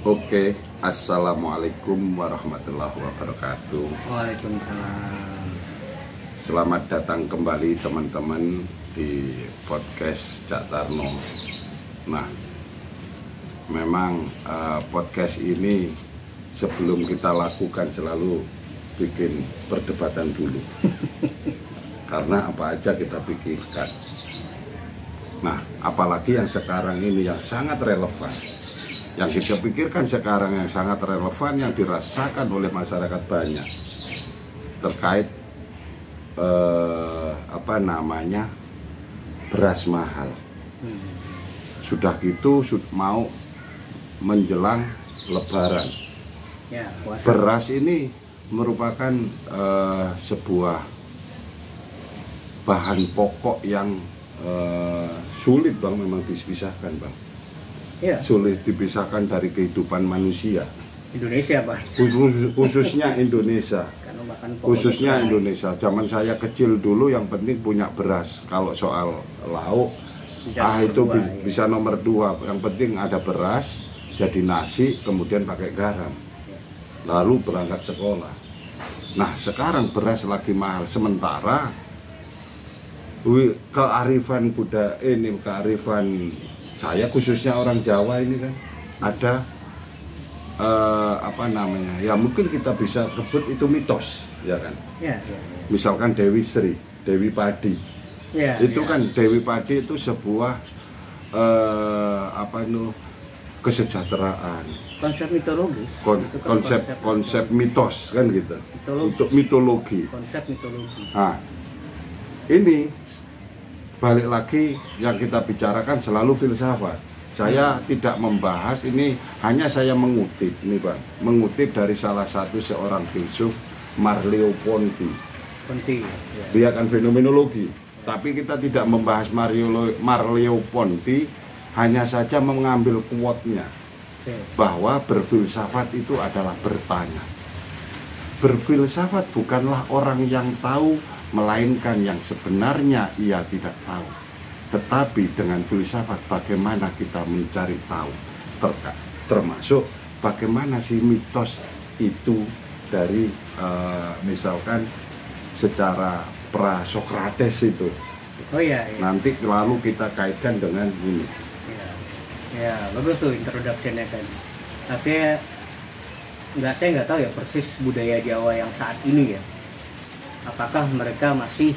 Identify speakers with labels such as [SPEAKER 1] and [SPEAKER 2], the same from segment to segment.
[SPEAKER 1] Oke, assalamualaikum warahmatullahi wabarakatuh.
[SPEAKER 2] Waalaikumsalam.
[SPEAKER 1] Selamat datang kembali teman-teman di podcast Cak Tarno. Nah, memang podcast ini sebelum kita lakukan selalu bikin perdebatan dulu. Karena apa aja kita pikirkan. Nah, apalagi yang sekarang ini yang sangat relevan. Yang kita pikirkan sekarang yang sangat relevan, yang dirasakan oleh masyarakat banyak terkait beras mahal. Sudah gitu mau menjelang Lebaran.
[SPEAKER 2] Ya,
[SPEAKER 1] Beras ini merupakan sebuah bahan pokok yang sulit Bang, memang dipisahkan Bang.
[SPEAKER 2] ya.
[SPEAKER 1] Sulit dipisahkan dari kehidupan manusia.
[SPEAKER 2] Indonesia, Pak.
[SPEAKER 1] Khususnya Indonesia.
[SPEAKER 2] Karena makan pokok
[SPEAKER 1] Khususnya
[SPEAKER 2] beras.
[SPEAKER 1] Indonesia. Zaman saya kecil dulu yang penting punya beras. Kalau soal lauk, bisa nomor dua. Yang penting ada beras, jadi nasi, kemudian pakai garam. Lalu berangkat sekolah. Nah, sekarang beras lagi mahal. Sementara kearifan budaya ini, kearifan saya khususnya orang Jawa ini kan ada ya mungkin kita bisa sebut itu mitos, ya kan?
[SPEAKER 2] Ya.
[SPEAKER 1] Misalkan Dewi Sri, Dewi Padi, itu kan Dewi Padi itu sebuah kesejahteraan,
[SPEAKER 2] Konsep mitologis.
[SPEAKER 1] konsep mitos kan gitu,
[SPEAKER 2] Mitologi.
[SPEAKER 1] untuk mitologi.
[SPEAKER 2] Konsep mitologi.
[SPEAKER 1] Nah, ini balik lagi yang kita bicarakan selalu filsafat. Saya tidak membahas ini, hanya saya mengutip ini Bang, mengutip dari salah satu seorang filsuf, Merleau-Ponty.
[SPEAKER 2] Ya.
[SPEAKER 1] Dia kan fenomenologi, tapi kita tidak membahas Merleau-Ponty, hanya saja mengambil quote-nya bahwa berfilsafat itu adalah bertanya. Berfilsafat bukanlah orang yang tahu, melainkan yang sebenarnya ia tidak tahu. Tetapi dengan filsafat bagaimana kita mencari tahu, termasuk bagaimana sih mitos itu dari misalkan secara pra-Sokrates itu.
[SPEAKER 2] Iya.
[SPEAKER 1] Nanti lalu kita kaitkan dengan ini.
[SPEAKER 2] Ya, bagus tuh introduction-nya kan. Tapi saya nggak tahu ya persis budaya Jawa yang saat ini ya. Apakah mereka masih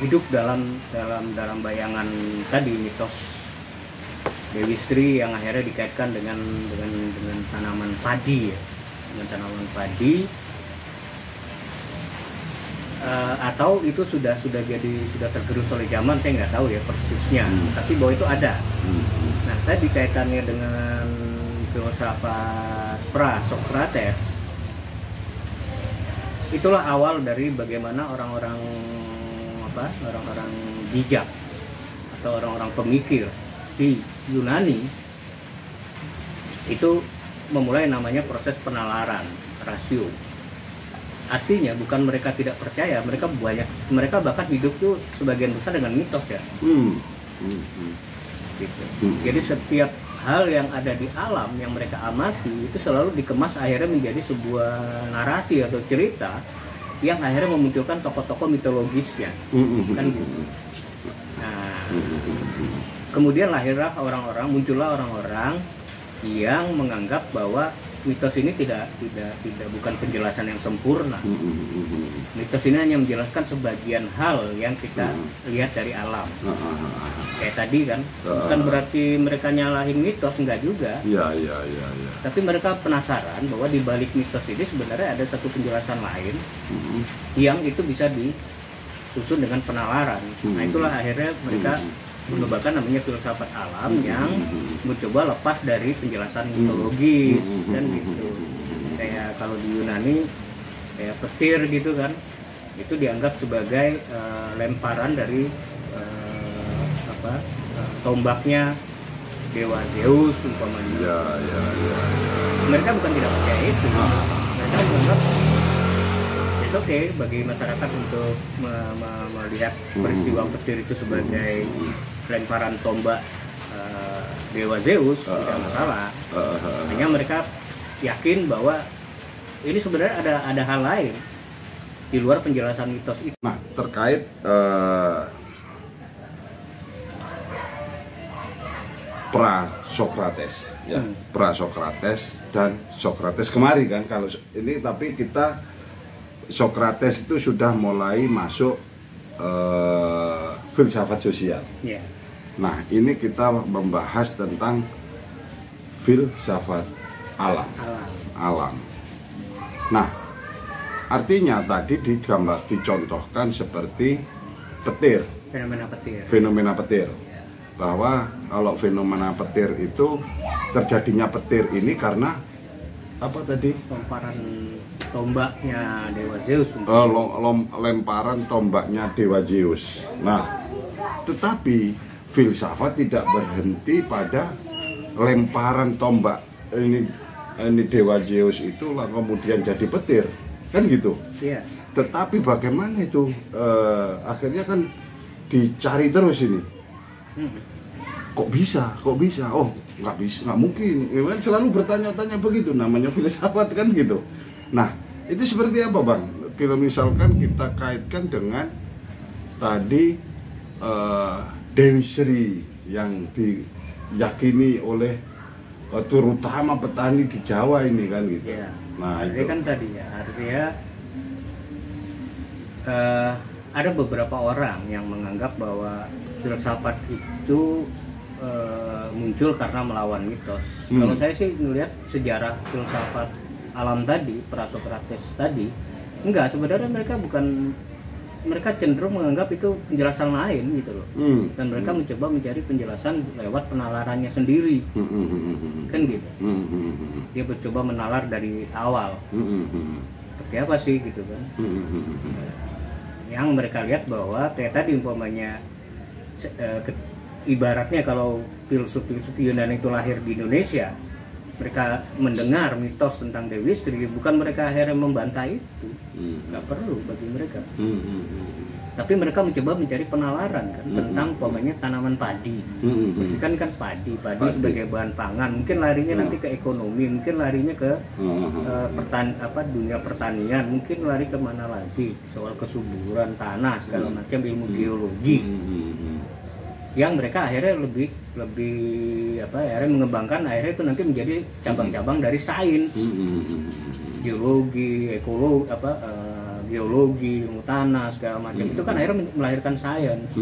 [SPEAKER 2] hidup dalam bayangan tadi mitos Dewi Sri yang akhirnya dikaitkan dengan tanaman padi ya, dengan tanaman padi, atau itu sudah tergerus oleh zaman, saya nggak tahu ya persisnya, tapi bahwa itu ada. Nah, tadi kaitannya dengan filsafat pra-Sokrates. Itulah awal dari bagaimana orang-orang bijak atau orang-orang pemikir di Yunani itu memulai namanya proses penalaran rasio. Artinya bukan mereka tidak percaya, mereka bahkan hidup tuh sebagian besar dengan mitos ya. Gitu. Jadi setiap hal yang ada di alam yang mereka amati itu selalu dikemas akhirnya menjadi sebuah narasi atau cerita yang akhirnya memunculkan tokoh-tokoh mitologisnya, kan gitu. Nah, kemudian muncullah orang-orang yang menganggap bahwa mitos ini bukan penjelasan yang sempurna. Mitos ini hanya menjelaskan sebagian hal yang kita lihat dari alam. Kayak tadi kan, bukan berarti mereka nyalahin mitos, enggak juga.
[SPEAKER 1] Iya.
[SPEAKER 2] Tapi mereka penasaran bahwa di balik mitos ini sebenarnya ada satu penjelasan lain yang itu bisa disusun dengan penalaran. Nah, itulah akhirnya mereka mengembangkan namanya filsafat alam yang mencoba lepas dari penjelasan mitologis dan gitu. Kayak kalau di Yunani kayak petir gitu kan, itu dianggap sebagai lemparan dari tombaknya dewa Zeus umpamanya.
[SPEAKER 1] Ya.
[SPEAKER 2] Mereka bukan tidak percaya itu. Mereka menganggap oke bagi masyarakat untuk melihat peristiwa petir itu sebagai lemparan tombak dewa Zeus, tidak masalah. Hanya mereka yakin bahwa ini sebenarnya ada hal lain di luar penjelasan mitos itu.
[SPEAKER 1] Nah, terkait pra-Sokrates ya, pra-Sokrates dan Sokrates kemari kan, kalau ini tapi kita Sokrates itu sudah mulai masuk filsafat sosial.
[SPEAKER 2] Yeah.
[SPEAKER 1] Nah, ini kita membahas tentang filsafat alam. Nah, artinya tadi dicontohkan seperti petir, fenomena petir. Bahwa kalau fenomena petir itu terjadinya petir ini karena apa tadi?
[SPEAKER 2] Lemparan tombaknya dewa Zeus.
[SPEAKER 1] Lemparan tombaknya dewa Zeus. Nah, tetapi filsafat tidak berhenti pada lemparan tombak ini dewa Zeus itu lah kemudian jadi petir, kan gitu.
[SPEAKER 2] Iya.
[SPEAKER 1] Tetapi bagaimana itu akhirnya kan dicari terus ini. Kok bisa? Oh, nggak bisa, nggak mungkin. Kan selalu bertanya-tanya begitu, namanya filsafat kan gitu. Nah, itu seperti apa, Bang? Kalau misalkan kita kaitkan dengan tadi Dewi Sri yang diyakini oleh terutama petani di Jawa ini kan gitu.
[SPEAKER 2] Ya.
[SPEAKER 1] Nah,
[SPEAKER 2] itu kan tadi ya, artinya ada beberapa orang yang menganggap bahwa filsafat itu muncul karena melawan mitos. Kalau saya sih melihat sejarah filsafat alam tadi, pra-Sokrates tadi, enggak, sebenarnya mereka cenderung menganggap itu penjelasan lain gitu loh. Dan mereka mencoba mencari penjelasan lewat penalarannya sendiri. Kan gitu. Dia mencoba menalar dari awal. Seperti apa sih gitu kan. Yang mereka lihat bahwa kayak tadi umpamanya ibaratnya kalau filsuf-filsuf Yunani itu lahir di Indonesia, mereka mendengar mitos tentang Dewi Sri, bukan mereka akhirnya membantah itu, nggak perlu bagi mereka. Tapi mereka mencoba mencari penalaran kan tentang umpamanya tanaman padi. Kan padi sebagai bahan pangan, mungkin larinya nanti ke ekonomi, mungkin larinya ke dunia pertanian, mungkin lari kemana lagi, soal kesuburan tanah segala macam, ilmu geologi. Yang mereka akhirnya lebih akhirnya mengembangkan, akhirnya itu nanti menjadi cabang-cabang dari sains, geologi, ekologi, geologi, ilmu tanah segala macam. Itu kan akhirnya melahirkan sains.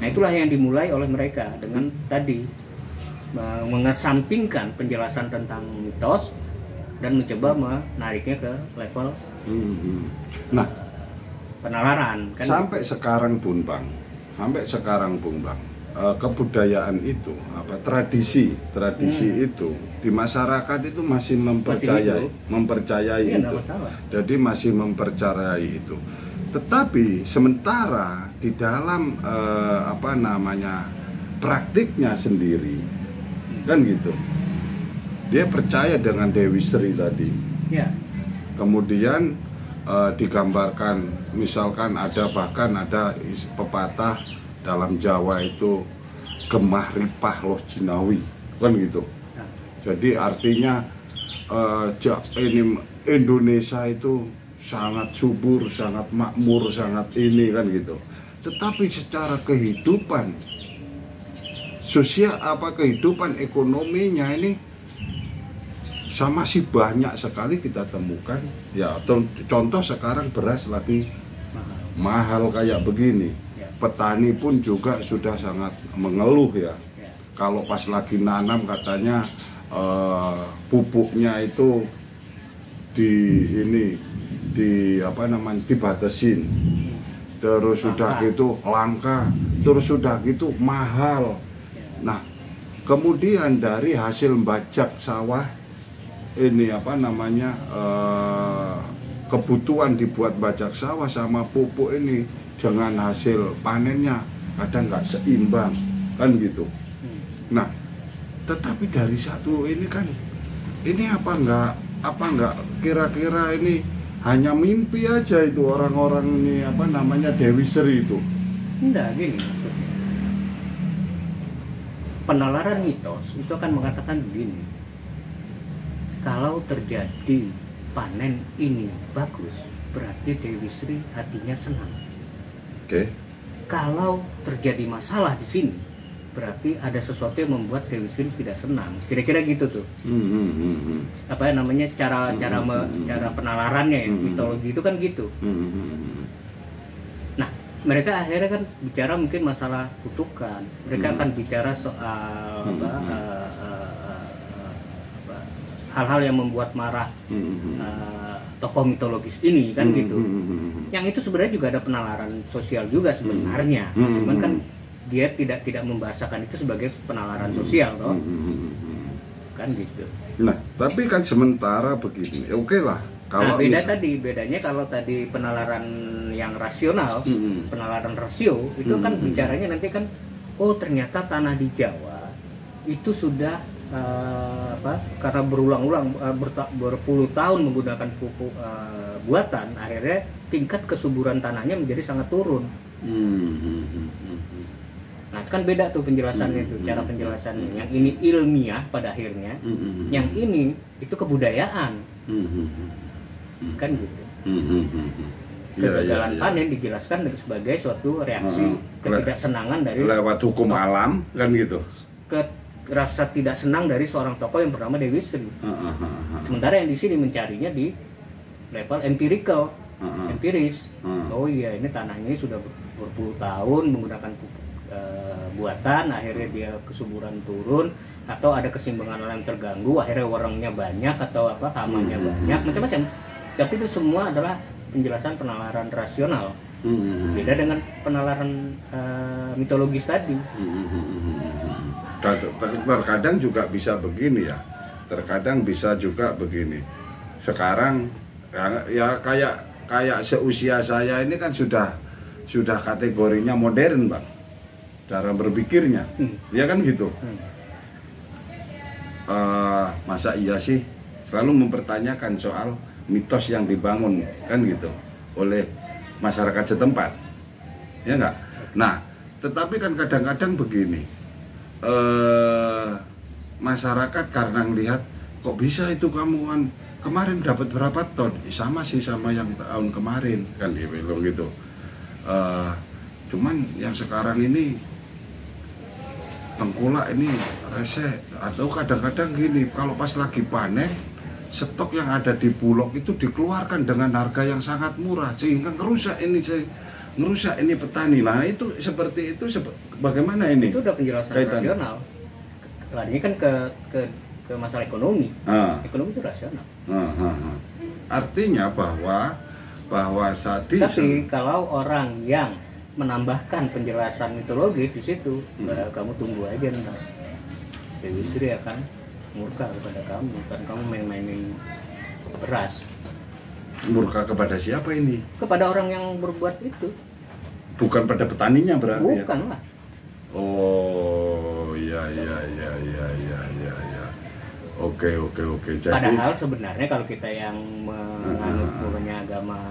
[SPEAKER 2] Nah, itulah yang dimulai oleh mereka dengan tadi mengesampingkan penjelasan tentang mitos dan mencoba menariknya ke level penalaran kan.
[SPEAKER 1] Sampai sekarang pun Bang, kebudayaan itu tradisi itu di masyarakat itu masih mempercayai itu. Jadi masih mempercayai itu. Tetapi sementara di dalam praktiknya sendiri kan gitu, dia percaya dengan Dewi Sri tadi. Kemudian digambarkan, misalkan ada pepatah dalam Jawa itu gemah ripah loh jinawi kan gitu. Jadi artinya ini Indonesia itu sangat subur, sangat makmur, sangat ini kan gitu. Tetapi secara kehidupan sosial kehidupan ekonominya ini masih banyak sekali kita temukan. Ya contoh sekarang beras lagi mahal kayak begini. Petani pun juga sudah sangat mengeluh ya. Kalau pas lagi nanam katanya pupuknya itu dibatasin. Terus sudah gitu langka, terus sudah gitu mahal. Nah, kemudian dari hasil bajak sawah ini kebutuhan dibuat bajak sawah sama pupuk ini dengan hasil panennya kadang nggak seimbang kan gitu. Nah, tetapi dari satu ini kan ini apa nggak kira-kira ini hanya mimpi aja itu orang-orang ini Dewi Sri itu?
[SPEAKER 2] Enggak, gini penalaran mitos itu akan mengatakan begini, kalau terjadi panen ini bagus, berarti Dewi Sri hatinya senang.
[SPEAKER 1] Oke.
[SPEAKER 2] Kalau terjadi masalah di sini, berarti ada sesuatu yang membuat Dewi Sri tidak senang. Kira-kira gitu tuh. Apa namanya cara penalarannya ya, mitologi itu kan gitu. Nah, mereka akhirnya kan bicara mungkin masalah kutukan. Mereka akan bicara soal hal-hal yang membuat marah tokoh mitologis ini kan gitu. Yang itu sebenarnya juga ada penalaran sosial juga sebenarnya. Cuman kan dia tidak membahasakan itu sebagai penalaran sosial toh. Kan gitu.
[SPEAKER 1] Nah, tapi kan sementara begini. Oke lah. Kalau
[SPEAKER 2] bedanya kalau tadi penalaran yang rasional, penalaran rasio itu kan bicaranya nanti kan ternyata tanah di Jawa itu sudah karena berulang-ulang berpuluh tahun menggunakan pupuk buatan, akhirnya tingkat kesuburan tanahnya menjadi sangat turun. Nah, kan beda tuh penjelasannya tuh, cara penjelasannya. Yang ini ilmiah pada akhirnya, yang ini itu kebudayaan. Kan gitu. Kegagalan panen dijelaskan sebagai suatu reaksi ketidaksenangan dari
[SPEAKER 1] lewat hukum alam kan gitu.
[SPEAKER 2] Rasa tidak senang dari seorang tokoh yang bernama Dewi Sri. Sementara yang di sini mencarinya di level empirical, empiris. Oh iya, ini tanahnya ini sudah berpuluh tahun menggunakan pupuk buatan, akhirnya dia kesuburan turun atau ada keseimbangan alam terganggu, akhirnya warangnya banyak atau hamanya banyak, macam-macam. Tapi itu semua adalah penjelasan penalaran rasional. Beda dengan penalaran mitologis tadi.
[SPEAKER 1] Terkadang juga bisa begini ya. Terkadang bisa juga begini. Sekarang ya kayak seusia saya ini kan sudah kategorinya modern, Bang. Cara berpikirnya. Ya kan gitu. Masa iya sih selalu mempertanyakan soal mitos yang dibangun kan gitu oleh masyarakat setempat. Ya enggak? Nah, tetapi kan kadang-kadang begini. Masyarakat karena melihat kok bisa itu kamu kan kemarin dapat berapa ton, sama sih sama yang tahun kemarin kan gitu. Cuman yang sekarang ini tengkulak ini rese, atau kadang-kadang gini, kalau pas lagi panen stok yang ada di Bulog itu dikeluarkan dengan harga yang sangat murah sehingga ngerusak ini petani. Nah itu seperti itu bagaimana ini?
[SPEAKER 2] Itu udah penjelasan rasional. Larinya kan ke masalah ekonomi. Ekonomi itu rasional.
[SPEAKER 1] Artinya bahwa
[SPEAKER 2] tapi kalau orang yang menambahkan penjelasan mitologi di situ, kamu tunggu aja ntar Dewi Sri akan murka kepada kamu kan kamu main-mainin beras.
[SPEAKER 1] Murka kepada siapa ini?
[SPEAKER 2] Kepada orang yang berbuat itu.
[SPEAKER 1] Bukan pada petaninya berarti.
[SPEAKER 2] Bukan lah.
[SPEAKER 1] Oh, iya. Oke. Jadi
[SPEAKER 2] padahal sebenarnya kalau kita yang menganut agama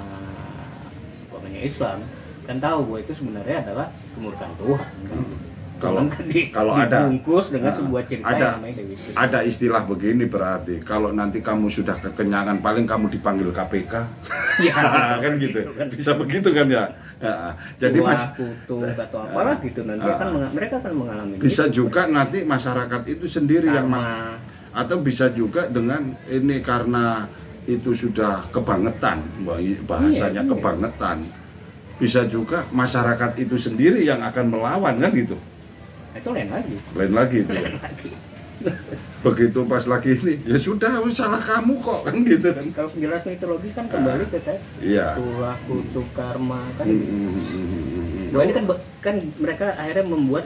[SPEAKER 2] Islam kan tahu bahwa itu sebenarnya adalah kemurkaan Tuhan kan?
[SPEAKER 1] Kalau ada
[SPEAKER 2] dibungkus dengan sebuah cerita yang namanya Dewi Sri.
[SPEAKER 1] Ada istilah begini berarti kalau nanti kamu sudah kekenyangan paling kamu dipanggil KPK. Ya kan gitu. Bisa begitu kan ya. Jadi
[SPEAKER 2] kutuk atau apalah gitu nanti mereka akan mengalami.
[SPEAKER 1] Bisa itu. Juga nanti masyarakat itu sendiri yang atau bisa juga dengan ini karena itu sudah kebangetan, bahasanya kebangetan. Bisa juga masyarakat itu sendiri yang akan melawan kan gitu.
[SPEAKER 2] Itu lain
[SPEAKER 1] lagi itu. Begitu pas lagi ini ya sudah salah kamu kok kan gitu kan.
[SPEAKER 2] Kalau penjelasan mitologi kan kembali ke tulah kutuk karma kan. Bahwa ini kan mereka akhirnya membuat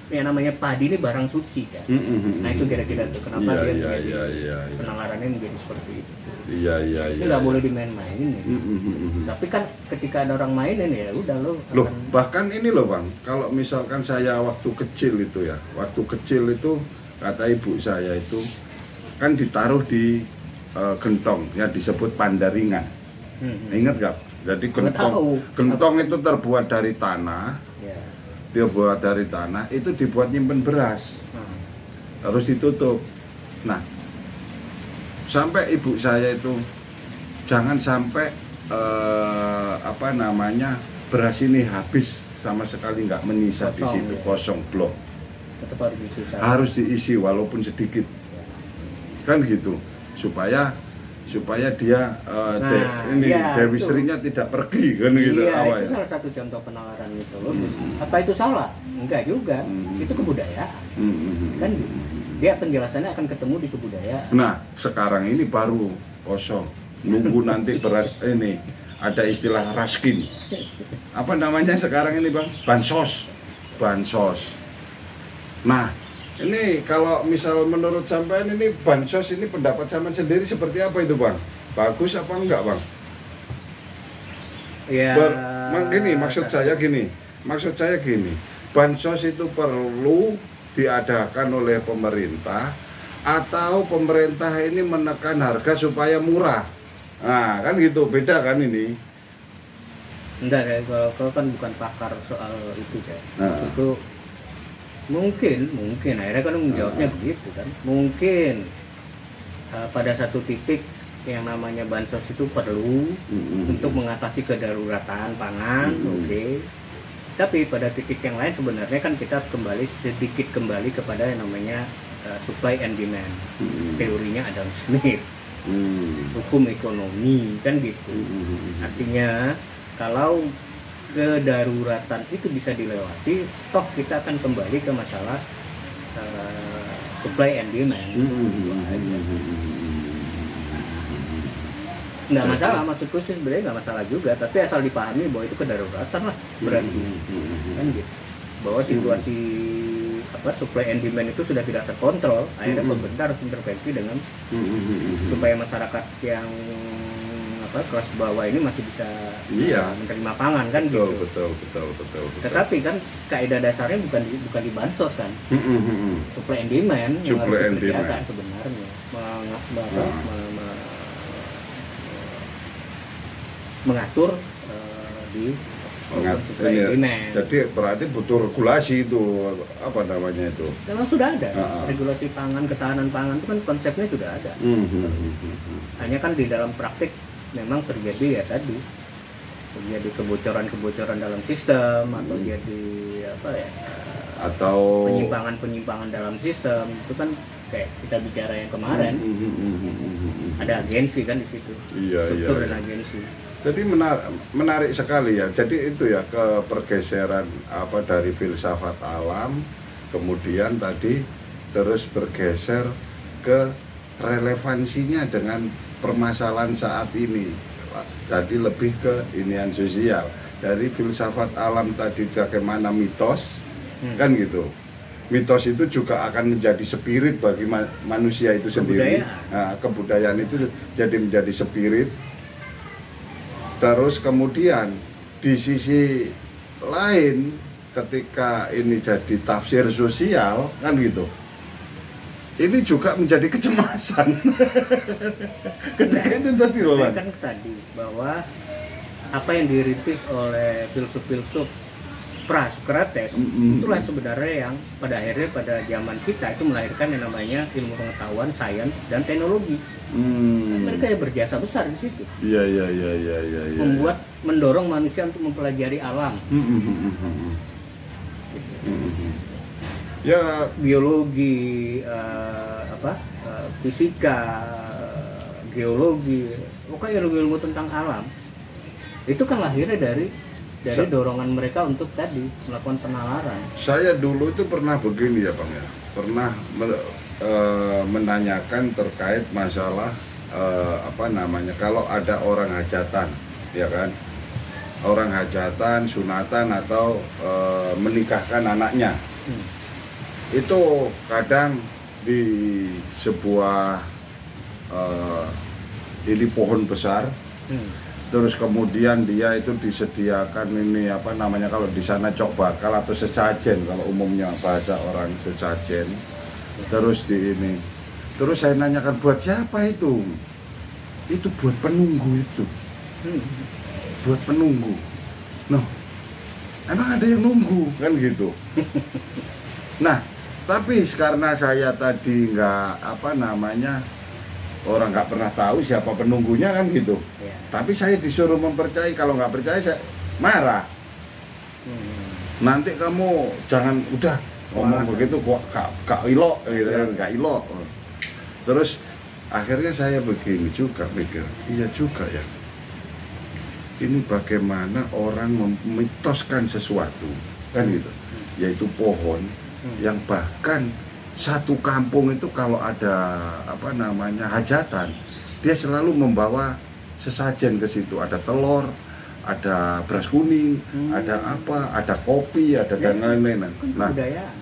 [SPEAKER 2] yang namanya padi ini barang suci kan. Nah itu kira-kira tuh kenapa penalarannya menjadi seperti itu. Iya. Ini nggak boleh dimain-mainin. Tapi kan ketika ada orang mainin ya udah lo.
[SPEAKER 1] Bahkan ini loh Bang, kalau misalkan saya waktu kecil itu kata ibu saya itu kan ditaruh di gentong ya disebut pandaringan. Ingat gak? Jadi gentong itu terbuat dari tanah. dia buat dari tanah itu dibuat nyimpen beras, harus ditutup. Nah, sampai ibu saya itu jangan sampai beras ini habis sama sekali, nggak menyisa di situ, kosong blok.
[SPEAKER 2] Tetap
[SPEAKER 1] harus diisi walaupun sedikit, kan gitu, supaya dia Dewi Serinya tidak pergi, kan gitu.
[SPEAKER 2] Itu salah satu contoh penalaran mitologis. Apa itu salah? Enggak juga, itu kebudayaan, kan gitu. Dia penjelasannya akan ketemu di kebudayaan.
[SPEAKER 1] Nah, sekarang ini baru kosong, nunggu nanti beras ini ada istilah raskin. Apa namanya sekarang ini, Bang? Bansos. Nah, ini kalau misal menurut sampean ini bansos ini pendapat sampean sendiri seperti apa itu, Bang? Bagus apa enggak, Bang?
[SPEAKER 2] Ya.
[SPEAKER 1] Maksud saya gini. Bansos itu perlu diadakan oleh pemerintah atau pemerintah ini menekan harga supaya murah. Nah, kan gitu, beda kan ini.
[SPEAKER 2] Enggak ya, kalau kan bukan pakar soal itu ya. Itu mungkin akhirnya kan menjawabnya begitu kan. Mungkin pada satu titik yang namanya bansos itu perlu untuk mengatasi kedaruratan pangan, oke. Tapi pada titik yang lain sebenarnya kan kita sedikit kembali kepada yang namanya supply and demand. Teorinya Adam Smith. Hukum ekonomi kan gitu. Artinya kalau kedaruratan itu bisa dilewati, toh kita akan kembali ke masalah supply and demand. Nggak masalah, maksudku sih sebenarnya nggak masalah juga, tapi asal dipahami bahwa itu kedaruratan lah berarti, kan gitu. Bahwa situasi supply and demand itu sudah tidak terkontrol, akhirnya pemerintah harus intervensi dengan supaya masyarakat yang kelas bawah ini masih bisa menerima pangan, kan gitu.
[SPEAKER 1] Betul.
[SPEAKER 2] Tetapi kan kaidah dasarnya bukan di bansos kan. Supply and demand yang harus dikerjakan sebenarnya. Mengatur di
[SPEAKER 1] jadi berarti butuh regulasi itu, apa namanya itu?
[SPEAKER 2] Memang sudah ada regulasi pangan, ketahanan pangan itu kan konsepnya sudah ada. Hanya kan di dalam praktik memang terjadi kebocoran dalam sistem atau jadi
[SPEAKER 1] atau
[SPEAKER 2] penyimpangan dalam sistem. Itu kan kayak kita bicara yang kemarin, ada agensi kan di situ, struktur dan agensi.
[SPEAKER 1] Jadi menarik sekali ya. Jadi itu ya, ke pergeseran dari filsafat alam, kemudian tadi terus bergeser ke relevansinya dengan permasalahan saat ini. Jadi lebih ke inian sosial. Dari filsafat alam tadi bagaimana mitos, kan gitu. Mitos itu juga akan menjadi spirit bagi manusia itu sendiri. Nah, kebudayaan itu menjadi spirit. Terus kemudian di sisi lain ketika ini jadi tafsir sosial, kan gitu, ini juga menjadi kecemasan. Ketika itu tadi loh,
[SPEAKER 2] kan tadi bahwa apa yang dirintis oleh filsuf-filsuf pra-Sokrates itulah sebenarnya yang pada akhirnya pada zaman kita itu melahirkan yang namanya ilmu pengetahuan, sains dan teknologi. Mereka yang berjasa besar di situ.
[SPEAKER 1] Iya.
[SPEAKER 2] Mendorong manusia untuk mempelajari alam.
[SPEAKER 1] Ya,
[SPEAKER 2] biologi, fisika, geologi, pokoknya ilmu tentang alam. Itu kan lahirnya dari dorongan mereka untuk tadi melakukan penalaran.
[SPEAKER 1] Saya dulu itu pernah begini ya, Bang ya. Pernah menanyakan terkait masalah kalau ada orang hajatan, ya kan? Orang hajatan, sunatan atau menikahkan anaknya. Itu kadang di sebuah ini pohon besar. Terus kemudian dia itu disediakan ini kalau di sana cok bakal atau sesajen, kalau umumnya bahasa orang sesajen. Terus terus saya nanyakan buat siapa itu? Itu buat penunggu itu. Buat penunggu. Nah, emang ada yang nunggu kan gitu. Nah, tapi karena saya tadi orang nggak pernah tahu siapa penunggunya kan gitu.
[SPEAKER 2] Ya.
[SPEAKER 1] Tapi saya disuruh mempercayai, kalau nggak percaya saya marah. Nanti kamu jangan udah ngomong begitu kok gak ilok gitu kan, gak ilok. Terus akhirnya saya begini juga mikir, iya juga ya. Ini bagaimana orang memitoskan sesuatu kan gitu, yaitu pohon yang bahkan satu kampung itu kalau ada hajatan, dia selalu membawa sesajen ke situ, ada telur, ada beras kuning, ada kopi, ada dan lain-lain.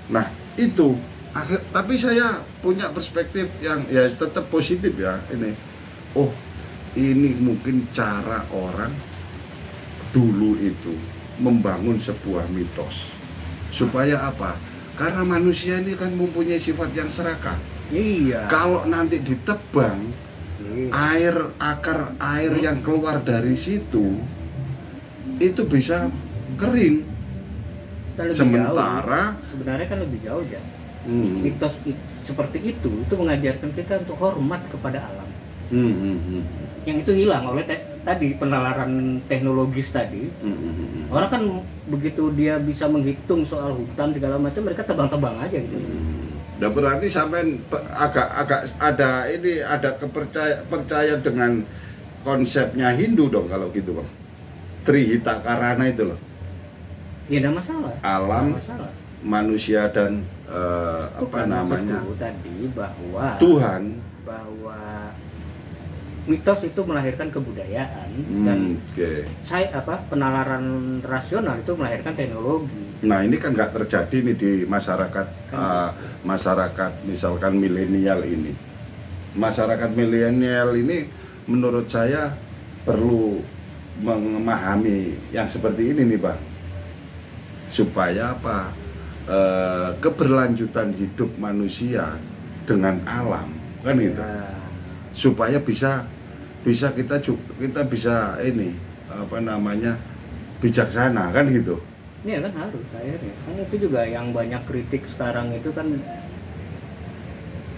[SPEAKER 1] Nah itu tapi saya punya perspektif yang ya tetap positif ya ini. Oh, ini mungkin cara orang dulu itu membangun sebuah mitos supaya apa? Karena manusia ini kan mempunyai sifat yang serakah.
[SPEAKER 2] Iya.
[SPEAKER 1] Kalau nanti ditebang, akar air yang keluar dari situ itu bisa kering. Sementara
[SPEAKER 2] sebenarnya kan lebih jauh ya. Mitos seperti itu mengajarkan kita untuk hormat kepada alam. Yang itu hilang oleh tadi penalaran teknologis tadi. Orang kan begitu dia bisa menghitung soal hutan segala macam, mereka tebang-tebang aja gitu.
[SPEAKER 1] Nah, berarti sampai agak ada percaya dengan konsepnya Hindu dong kalau gitu, Bang. Trihita Karana itu loh.
[SPEAKER 2] Ya enggak masalah.
[SPEAKER 1] Alam,
[SPEAKER 2] masalah.
[SPEAKER 1] Manusia dan
[SPEAKER 2] tadi bahwa
[SPEAKER 1] Tuhan,
[SPEAKER 2] bahwa mitos itu melahirkan kebudayaan dan penalaran rasional itu melahirkan teknologi.
[SPEAKER 1] Nah ini kan nggak terjadi nih di masyarakat masyarakat misalkan milenial ini. Masyarakat milenial ini menurut saya perlu memahami yang seperti ini nih, Bang, supaya keberlanjutan hidup manusia dengan alam kan gitu, supaya bisa kita bisa bijaksana kan gitu.
[SPEAKER 2] Iya kan harus akhirnya. Kan itu juga yang banyak kritik sekarang itu kan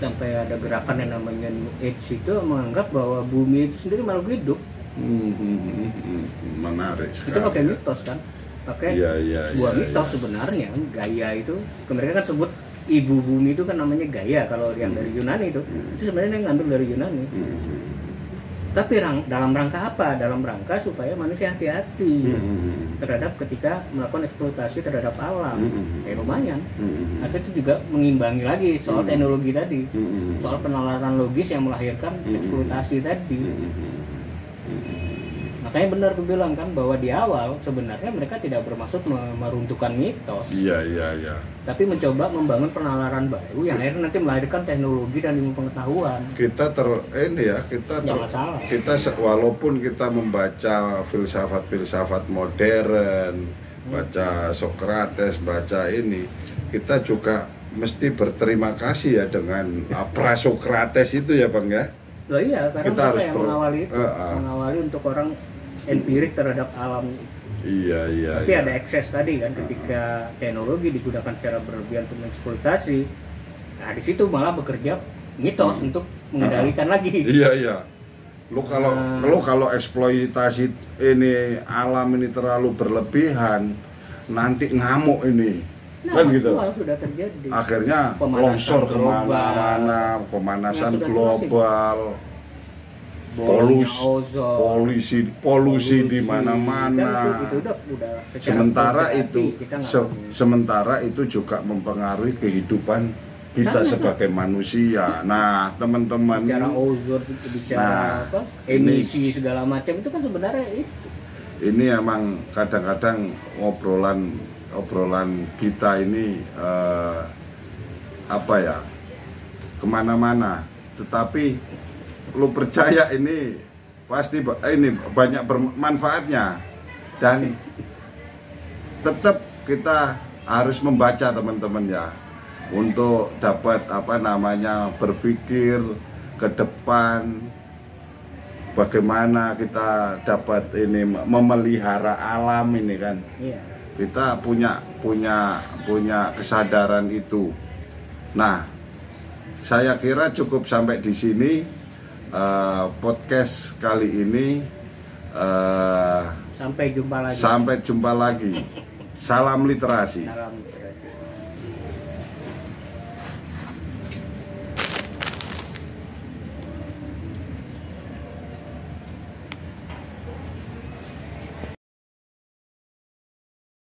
[SPEAKER 2] sampai ada gerakan yang namanya New Age itu menganggap bahwa bumi itu sendiri makhluk hidup.
[SPEAKER 1] Menarik sekali.
[SPEAKER 2] Itu pakai mitos kan, pakai buah mitos sebenarnya. Gaia itu, mereka kan sebut ibu bumi itu kan namanya Gaia kalau yang dari Yunani itu sebenarnya yang ngambil dari Yunani. Tapi dalam rangka apa? Dalam rangka supaya manusia hati-hati terhadap ketika melakukan eksploitasi terhadap alam. Lumayan. Atau itu juga mengimbangi lagi soal teknologi tadi, soal penalaran logis yang melahirkan eksploitasi tadi. Makanya benar aku bilang kan bahwa di awal sebenarnya mereka tidak bermaksud meruntuhkan mitos. Iya. Tapi mencoba membangun penalaran baru yang akhirnya nanti melahirkan teknologi dan ilmu pengetahuan. Kita
[SPEAKER 1] walaupun kita membaca filsafat modern, baca Socrates, baca ini, kita juga mesti berterima kasih ya dengan pra-Socrates itu ya, Bang ya.
[SPEAKER 2] Loh iya, karena kita harus yang mengawali untuk orang empirik terhadap alam.
[SPEAKER 1] Iya.
[SPEAKER 2] Tapi ada ekses tadi kan ketika teknologi digunakan secara berlebihan untuk mengeksploitasi. Nah, di situ malah bekerja mitos untuk mengendalikan lagi.
[SPEAKER 1] Iya. Kalau eksploitasi ini alam ini terlalu berlebihan, nanti ngamuk ini. Kan gitu.
[SPEAKER 2] Sudah terjadi.
[SPEAKER 1] Akhirnya longsor kemana-mana, pemanasan global, polusi di mana-mana. Sementara itu juga mempengaruhi kehidupan kita sebagai manusia. Nah, teman-teman,
[SPEAKER 2] bicara ozon, bicara emisi segala macam itu kan sebenarnya itu.
[SPEAKER 1] Ini emang kadang-kadang obrolan kita ini kemana-mana, tetapi lu percaya ini pasti ini banyak bermanfaatnya dan tetap kita harus membaca teman-teman ya untuk dapat berpikir ke depan bagaimana kita dapat ini memelihara alam ini kan. Kita punya kesadaran itu. Nah, saya kira cukup sampai di sini podcast kali ini.
[SPEAKER 2] Sampai jumpa lagi.
[SPEAKER 1] Sampai jumpa lagi. Salam literasi.
[SPEAKER 2] Salam.